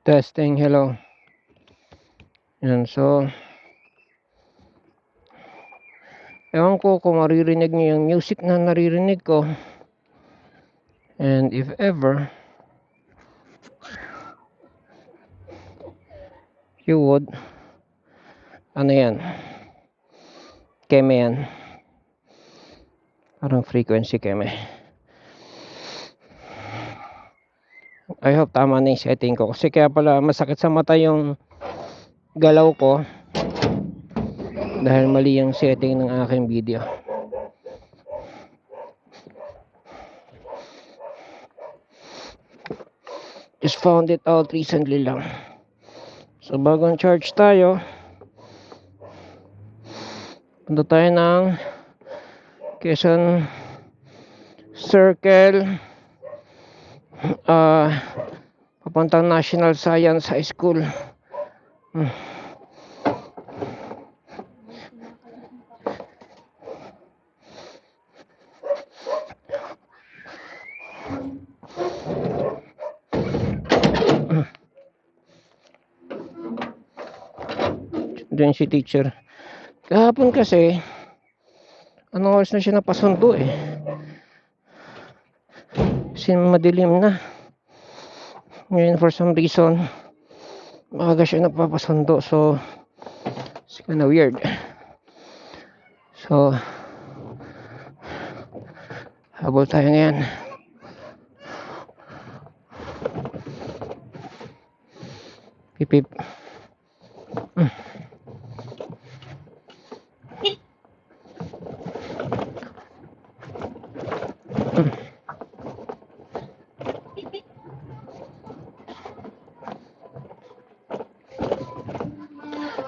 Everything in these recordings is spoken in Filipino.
Testing, hello. Yan, so ewan ko kung maririnig niyo yung music na naririnig ko. And if ever you would, ano yan, keme yan, parang frequency keme. I hope tama na yung setting ko, kasi kaya pala masakit sa mata yung galaw ko dahil mali yung setting ng aking video. Just found it out recently lang. So bagong charge tayo, punta tayo ng Quezon Circle, papuntang National Science High School. Diyan si teacher. Kahapon kasi anong oras na siya napasundo kasi madilim na. Ngayon for some reason maaga siya napapasundo, so it's kinda weird. So habol tayo ngayon. Pipip.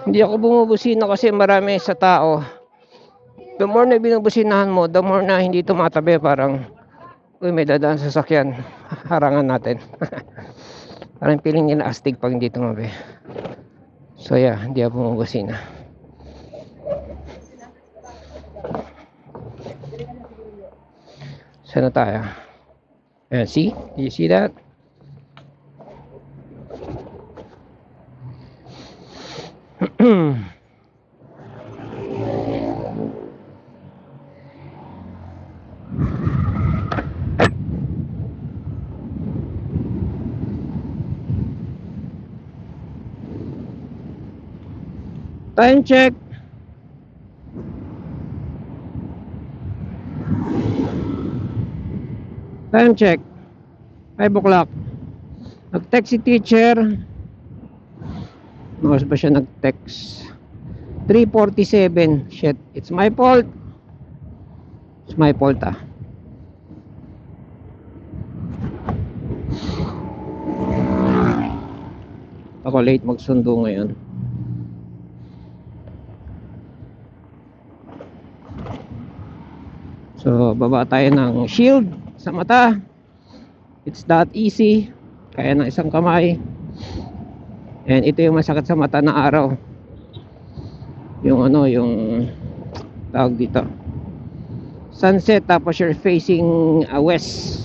Hindi ako bumubusina kasi marami sa tao. The more na binubusinahan mo, the more na hindi tumatabi. Parang, uy, may dadaan sa sasakyan, harangan natin. Parang feeling nila astig pag hindi tumabi. So yeah, hindi ako bumubusina. Sana tayo. Ayan, see? Did you see that? Time check. Time check. 5 o'clock. Nag-text si teacher. Mas ba siya nag-text? 3:47. Shit, it's my fault. It's my fault Ako late magsundo ngayon. So baba tayo ng shield sa mata. It's that easy. Kaya ng isang kamay. And ito yung masakit sa mata na araw. Yung yung tawag dito, sunset, tapos you're facing west.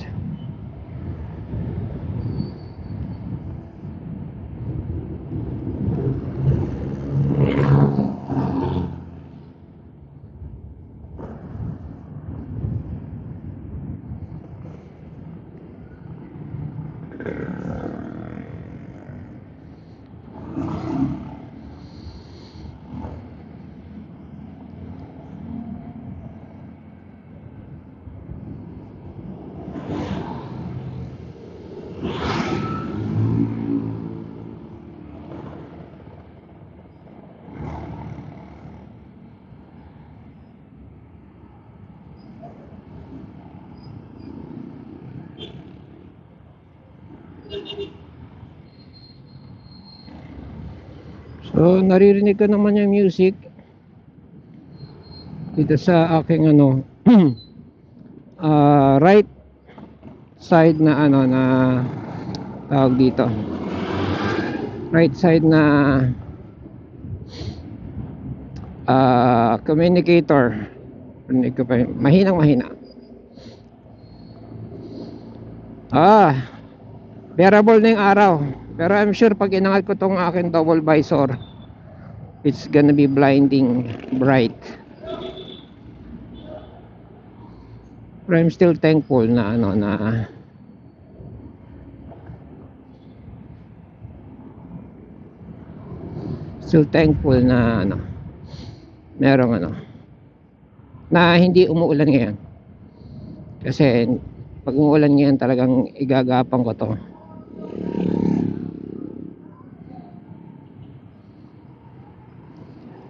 So naririnig ko naman yung music dito sa aking right side na na tawag dito, right side na communicator. Rinig ko pa, mahinang mahina. Bearable na yung araw. Pero I'm sure pag inangat ko tong akin double visor, it's gonna be blinding bright. Pero I'm still thankful na merong na hindi umuulan ngayon. Kasi pag umuulan ngayon talagang igagapang ko to.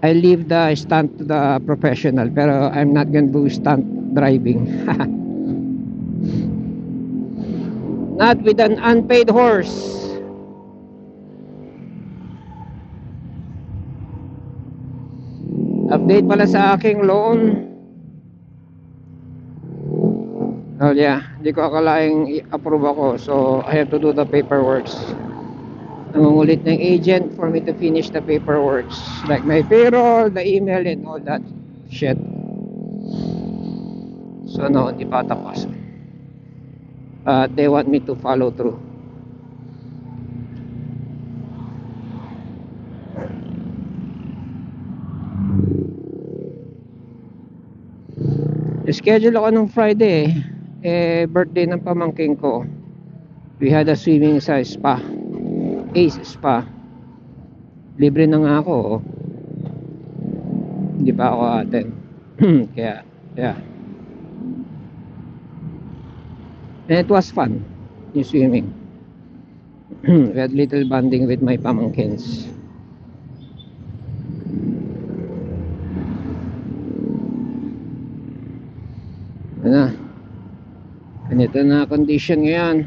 I leave the stunt to the professional, pero I'm not gonna do stunt driving. Not with an unpaid horse. Update pala sa aking loan. Oh yeah, hindi ko akalaing i-approve ako, so I have to do the paperwork. Nangungulit ng agent for me to finish the paperwork, like my payroll, the email, and all that shit. So no, hindi pa tapos. They want me to follow through. Schedule ako nung Friday birthday ng pamangking ko. We had a swimming sa spa, Ace Spa. Libre na nga ako, hindi pa ako attend. Kaya yeah, and it was fun yung swimming. We had little bonding with my pamangkins. Ganito na condition ngayon.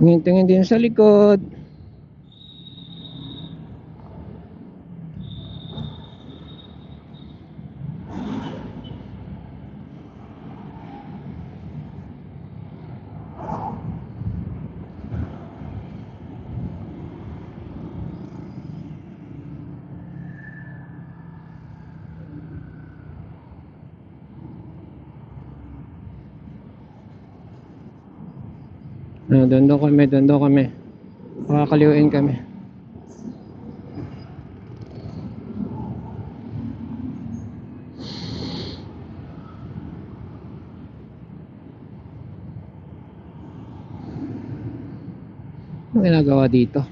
Tingin-tingin din sa likod. Doon kami. Makakaliwin kami. Ano ginagawa dito?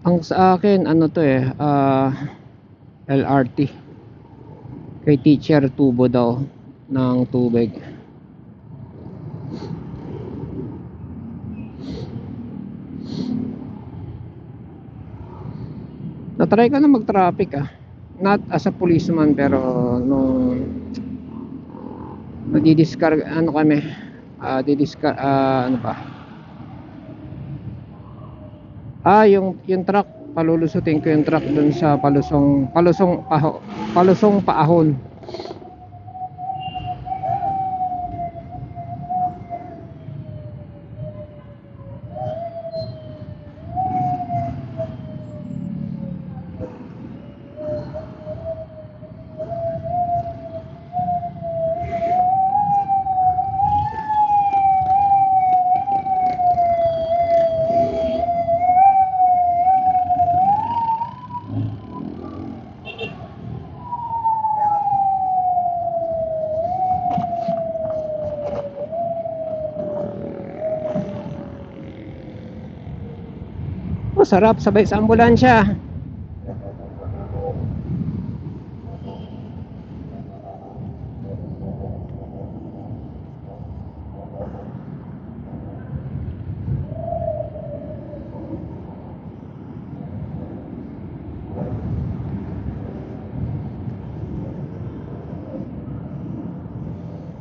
Ang sa akin, LRT. Kay teacher, tubo daw ng tubig. Natry ko na mag-traffic not as a policeman, pero nung nagdi-discard kami, yung truck, palulusutin ko yung truck dun sa palusong paahon. Sarap sabay sa ambulansya.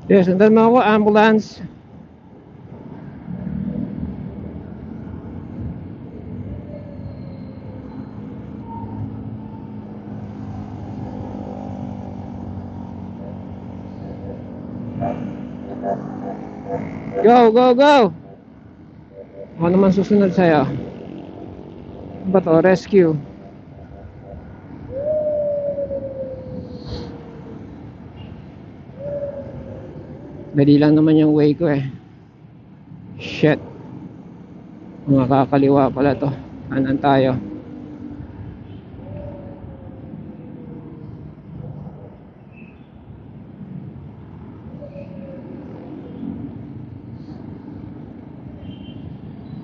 Yes, sundan mo ako, ambulance. Go, go, go! Ako naman susunod sa'yo. Ano ba to? Rescue. Dali lang naman yung way ko eh. Shit. Mga kakaliwa pala to. Kanan tayo.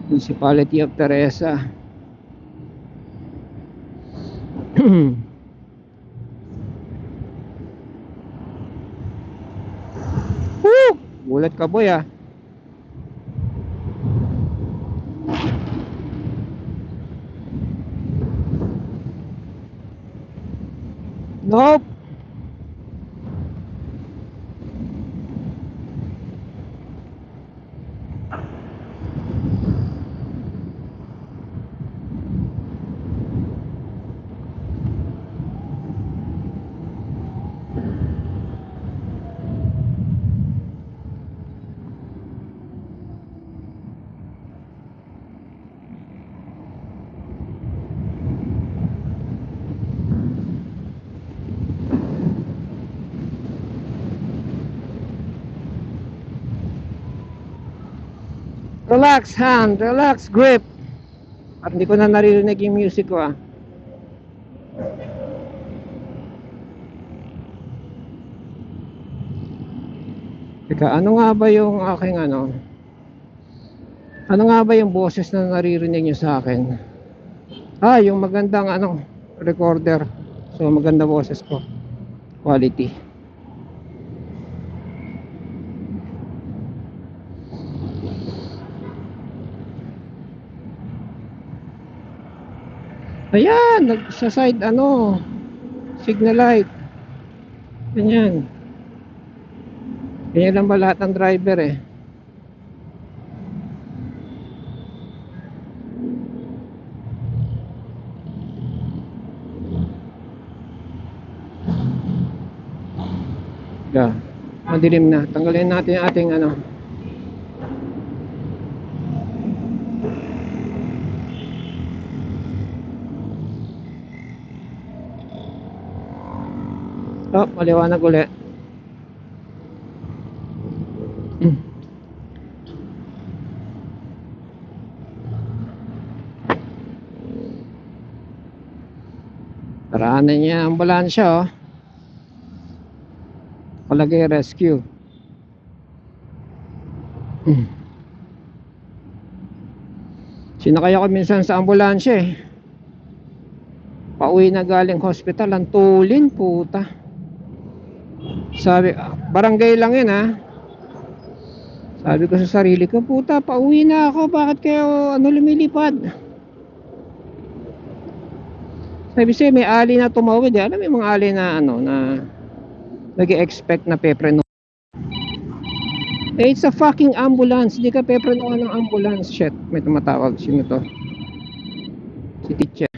Municipality of Teresa. Woo! Gulat ka boy ah. Nope. Relax hand, relax grip. At hindi ko na naririnig yung music ko ah. Teka, ano nga ba yung aking ano? Ano nga ba yung boses na naririnig nyo sa akin? Ah, yung magandang ano, recorder. So maganda boses ko. Quality. Ayan, sa side ano, signal light. Ganyan. Ganyan lang ba lahat ng driver eh. Yeah. Madilim na. Tanggalin natin yung ating ano. Oh, maliwanag ulit. Paraanan niya ang ambulansya oh. Palagay rescue. Sinakay ako minsan sa ambulansya eh. Pauwi na galing hospital, ang tulin puta. Sabi, barangay lang yun ha. Sabi ko sa sarili ko, puta, pauwi na ako, bakit kayo ano lumilipad? Sabi siya, may ali na tumawid eh. Alam mo yung mga ali na ano, na nag-expect na pepreno. Eh, it's a fucking ambulance. Hindi ka peprenoan ng ambulance. Shit, may tumatawag. Sino to? Si teacher.